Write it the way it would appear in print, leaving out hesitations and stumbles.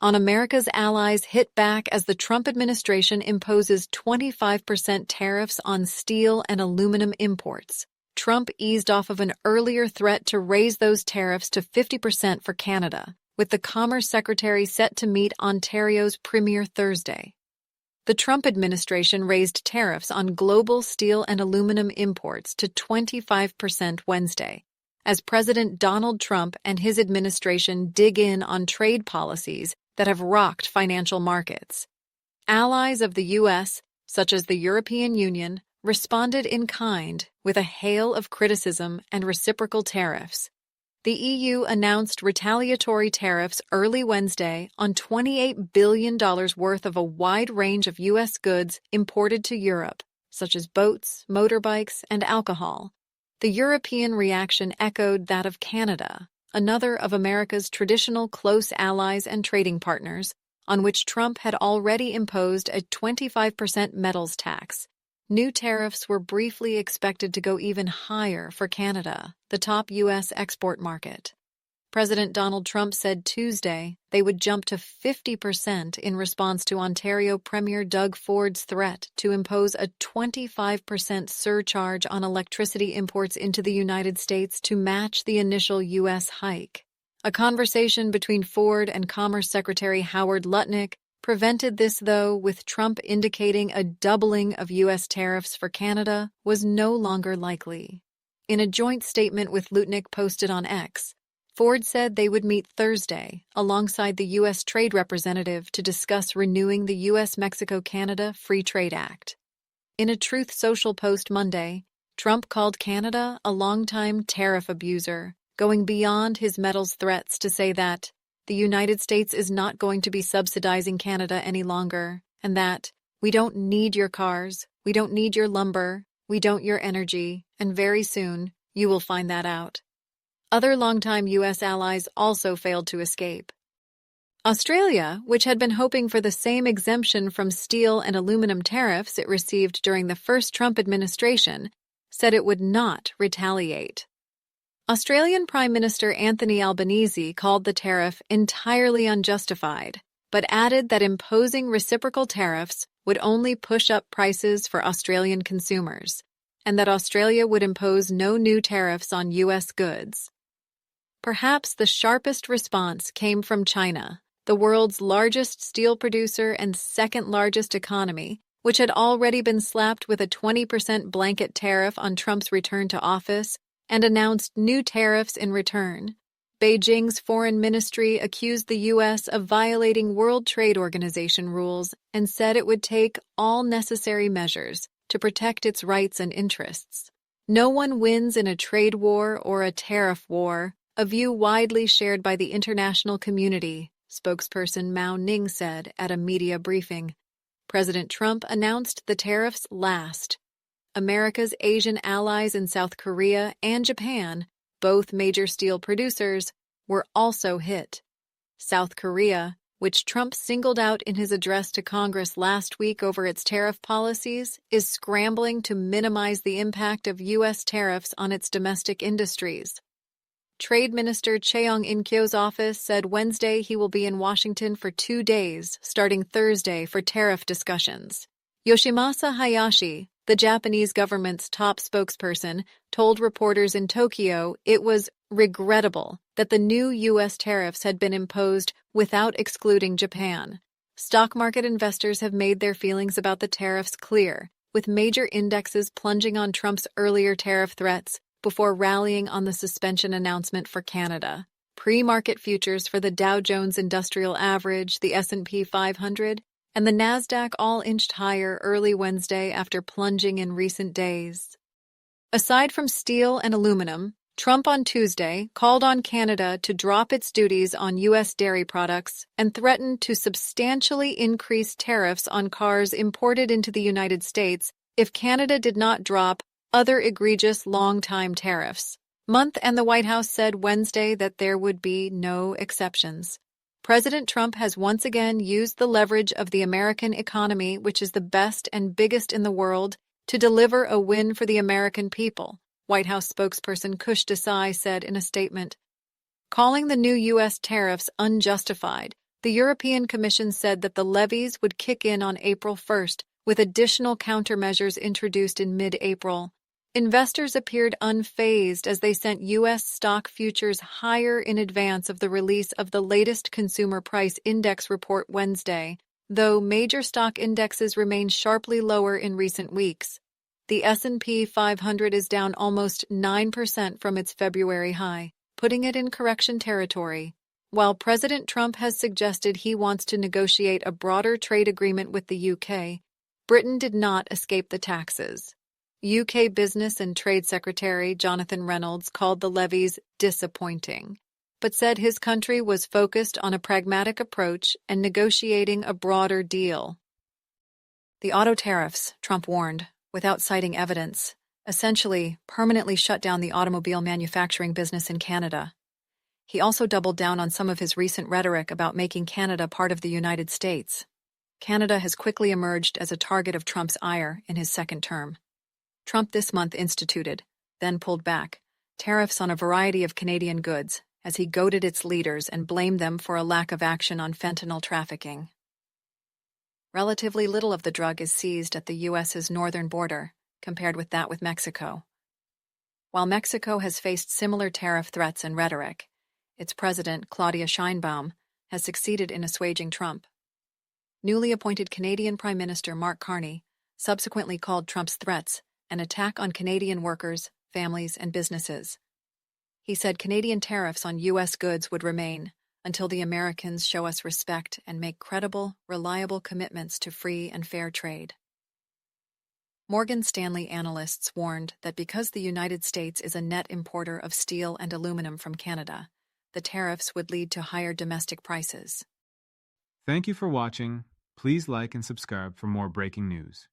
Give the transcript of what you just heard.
on America's allies hit back as the Trump administration imposes 25% tariffs on steel and aluminum imports. Trump eased off of an earlier threat to raise those tariffs to 50% for Canada, with the Commerce Secretary set to meet Ontario's Premier Thursday. The Trump administration raised tariffs on global steel and aluminum imports to 25% Wednesday, as President Donald Trump and his administration dig in on trade policies that have rocked financial markets. Allies of the U.S., such as the European Union, responded in kind with a hail of criticism and reciprocal tariffs. The EU announced retaliatory tariffs early Wednesday on $28 billion worth of a wide range of U.S. goods imported to Europe, such as boats, motorbikes, and alcohol. The European reaction echoed that of Canada, another of America's traditional close allies and trading partners, on which Trump had already imposed a 25% metals tax. New tariffs were briefly expected to go even higher for Canada, the top U.S. export market. President Donald Trump said Tuesday they would jump to 50% in response to Ontario Premier Doug Ford's threat to impose a 25% surcharge on electricity imports into the United States to match the initial U.S. hike. A conversation between Ford and Commerce Secretary Howard Lutnick prevented this, though, with Trump indicating a doubling of U.S. tariffs for Canada was no longer likely. In a joint statement with Lutnick posted on X, Ford said they would meet Thursday alongside the U.S. Trade Representative to discuss renewing the U.S.-Mexico-Canada Free Trade Act. In a Truth Social post Monday, Trump called Canada a longtime tariff abuser, going beyond his metals threats to say that the United States is not going to be subsidizing Canada any longer, and that we don't need your cars, we don't need your lumber, we don't your energy, and very soon you will find that out. Other longtime U.S. allies also failed to escape. Australia, which had been hoping for the same exemption from steel and aluminum tariffs it received during the first Trump administration, said it would not retaliate. Australian Prime Minister Anthony Albanese called the tariff entirely unjustified, but added that imposing reciprocal tariffs would only push up prices for Australian consumers, and that Australia would impose no new tariffs on U.S. goods. Perhaps the sharpest response came from China, the world's largest steel producer and second-largest economy, which had already been slapped with a 20% blanket tariff on Trump's return to office and announced new tariffs in return. Beijing's foreign ministry accused the U.S. of violating World Trade Organization rules and said it would take all necessary measures to protect its rights and interests. No one wins in a trade war or a tariff war, a view widely shared by the international community, spokesperson Mao Ning said at a media briefing. President Trump announced the tariffs last. America's Asian allies in South Korea and Japan, both major steel producers, were also hit. South Korea, which Trump singled out in his address to Congress last week over its tariff policies, is scrambling to minimize the impact of U.S. tariffs on its domestic industries. Trade Minister Cheong In-kyo's office said Wednesday he will be in Washington for 2 days, starting Thursday for tariff discussions. Yoshimasa Hayashi, the Japanese government's top spokesperson, told reporters in Tokyo it was regrettable that the new U.S. tariffs had been imposed without excluding Japan. Stock market investors have made their feelings about the tariffs clear, with major indexes plunging on Trump's earlier tariff threats before rallying on the suspension announcement for Canada. Pre-market futures for the Dow Jones Industrial Average, the S&P 500, and the Nasdaq all inched higher early Wednesday after plunging in recent days. Aside from steel and aluminum, Trump on Tuesday called on Canada to drop its duties on U.S. dairy products and threatened to substantially increase tariffs on cars imported into the United States if Canada did not drop other egregious long-time tariffs. Month and the White House said Wednesday that there would be no exceptions. President Trump has once again used the leverage of the American economy, which is the best and biggest in the world, to deliver a win for the American people, White House spokesperson Kush Desai said in a statement. Calling the new U.S. tariffs unjustified, The European Commission said that the levies would kick in on April 1st, with additional countermeasures introduced in mid-April. Investors appeared unfazed as they sent U.S. stock futures higher in advance of the release of the latest Consumer Price Index report Wednesday, though major stock indexes remain sharply lower in recent weeks. The S&P 500 is down almost 9% from its February high, putting it in correction territory. While President Trump has suggested he wants to negotiate a broader trade agreement with the UK, Britain did not escape the taxes. UK Business and Trade Secretary Jonathan Reynolds called the levies disappointing, but said his country was focused on a pragmatic approach and negotiating a broader deal. The auto tariffs, Trump warned, without citing evidence, essentially permanently shut down the automobile manufacturing business in Canada. He also doubled down on some of his recent rhetoric about making Canada part of the United States. Canada has quickly emerged as a target of Trump's ire in his second term. Trump this month instituted, then pulled back, tariffs on a variety of Canadian goods as he goaded its leaders and blamed them for a lack of action on fentanyl trafficking. Relatively little of the drug is seized at the U.S.'s northern border, compared with that with Mexico. While Mexico has faced similar tariff threats and rhetoric, its president, Claudia Sheinbaum, has succeeded in assuaging Trump. Newly appointed Canadian Prime Minister Mark Carney subsequently called Trump's threats an attack on Canadian workers, families, and businesses. He said Canadian tariffs on U.S. goods would remain until the Americans show us respect and make credible, reliable commitments to free and fair trade. Morgan Stanley analysts warned that because the United States is a net importer of steel and aluminum from Canada, the tariffs would lead to higher domestic prices. Thank you for watching. Please like and subscribe for more breaking news.